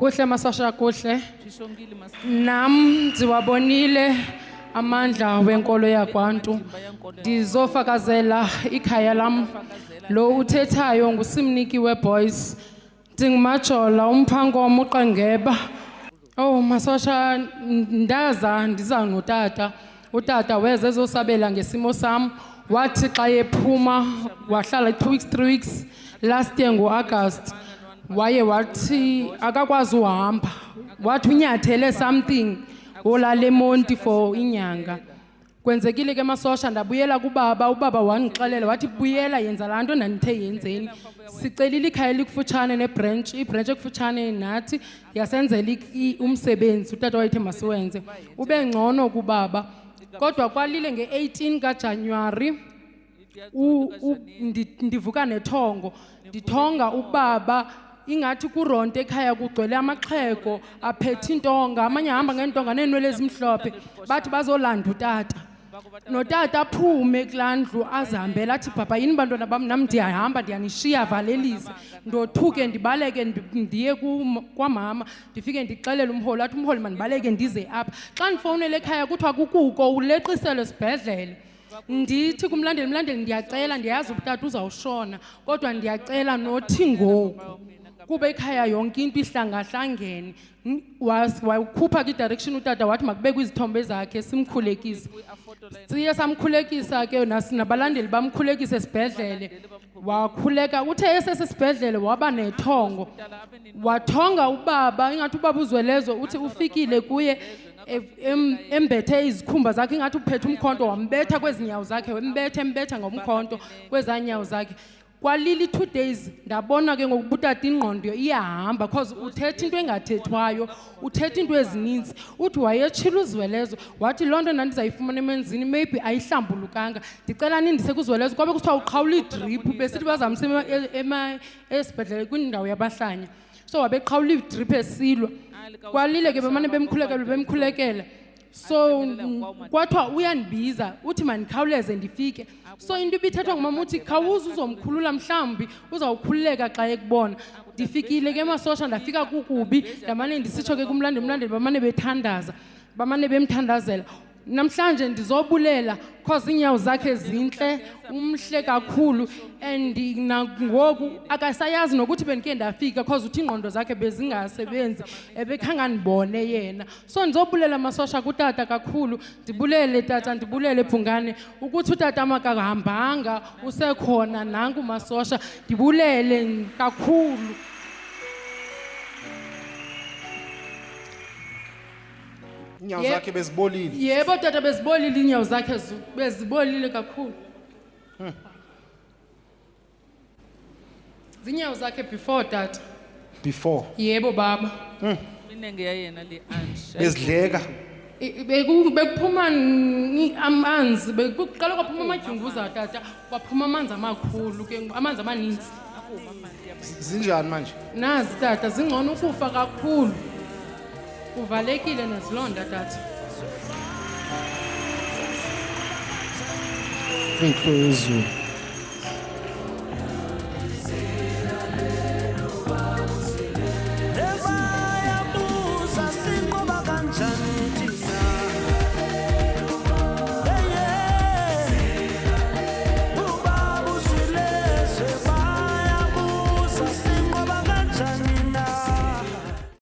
Kuhle masosha kuhle. Nam ndiwabonile amandla wenkolo yakwantu. Ndizofakazela ikhaya lam. Lo uthethayo nguSimniki weBoys. Ndingumajola umphangomo uqengeba. Oh masosha ndaza ndiza notata. Utata weze ezosabela ngesimo sam. Wathi xa ephuma wahlala 2 weeks 3 weeks last year ngoAugust. Wathi akakwazi uhamba. Wathi unyathele something olale Monti for inyanga. Kwenzekile ke masosha ndabuyela kubaba, ubaba wangixelela wathi buyela yenza lanto ndandithe yenzeni. Sicelile ikhaya likufutshane nebranch, ibranch ekufutshane nathi yasenzela umsebenzi utata wayethe masiwenze. Ube ngcono kubaba. Kodwa kwalile nge-18 kaJanuary ndivuka nethongo. Ndithonga ubaba ingathi kuronto ekhaya kugcwele amaxhego aphethe intonga, amanye ahamba ngentonga neenwele ezimhlophe. Bathi bazolanda utata. Notata aphume kulaa ndlu azihambela athi baba yini bantwana bam nam ndiyahamba ndiyanishiya valelise. Ndothuke ndibaleke ndiye kwamama ndifike ndixelele umholi athi umholi mandibaleke ndize apha. Xa ndifowunele ekhaya kuthiwa kukuko uleqisele esibhedlele. Ndithi kumlandeli ndiyacela ndiyazi ubutata uzawushona kodwa ndiyacela nothi ngoku kuba ekhaya yonke into ihlangahlangene. Wakhupha kwidirection utata wathi makubekwe izithombe zakhe simkhulekise. Siye samkhulekisa ke nabalandeli bamkhulekisa esibhedlele. Wakhuleka uthe esesibhedlele waba nethongo. Wathonga ubaba ingathi ubaba uzwelezo uthi ufikile kuye embethe izikhumba zakhe ingathi uphethe umkhonto wambetha kwezinyawo zakhe embetha ngomkhonto kwezanyawo zakhe. Kwalili 2 days ndabona ke ngokubutata ingqondo iyahamba because uthetha into engathethwayo, uthetha into ezininzi. Uthi wayetshila uzwelezo wathi lonto ndandizayifumana emenzini maybe ayihlambulukanga. Ndicela nindise kuzwelezo kwabe kuthiwa uqhawula idrip besithi bazamse esibhedlele kwindawo yabahlanya. So wabeqhawula idrip esilwa. Kwalile ke bemane bemkhulekela. So kwathiwa uyandibiza uthi mandikhawuleze ndifike. So into ibithethwa ngumama uthi khawuze uzomkhulula mhlambi uzawukhululeka xa ekubona. Ndifikile ke masosha ndafika kukubi ndamane ndisitsho ke kumlandeli bamane bethandaza bamane bemthandazela. Namhlanje ndizobulela because inyawo zakhe zinhle umhle kakhulu and ngoku akasayazi nokuthi bendike ndafika because uthi ingqondo zakhe bezingasebenzi ebekhanga ndibone yena. So ndizobulela masosha kutata kakhulu. Ndibulele tata ndibulele Phungane ukuthi utata amakahambanga usekhona nanku masosha. Ndibulele kakhulu. Inyawo zakhe bezibolile. Yebo tata bezibolile inyawo zakhe bezibolile kakhulu. Zinyawo zakhe before tata. Before. Yebo baba. Inenge yayena le ansha. Bezidleka. Bekuphuma amanzi bekuqala kwaphuma amadyunguza tata kwaphuma amanzi amakhulu ke amanzi amaninzi. Zinjani manje? Nazi tata zingcono ukufa kakhulu. Uvalekile nezilonda tata. Thank you Uzwi.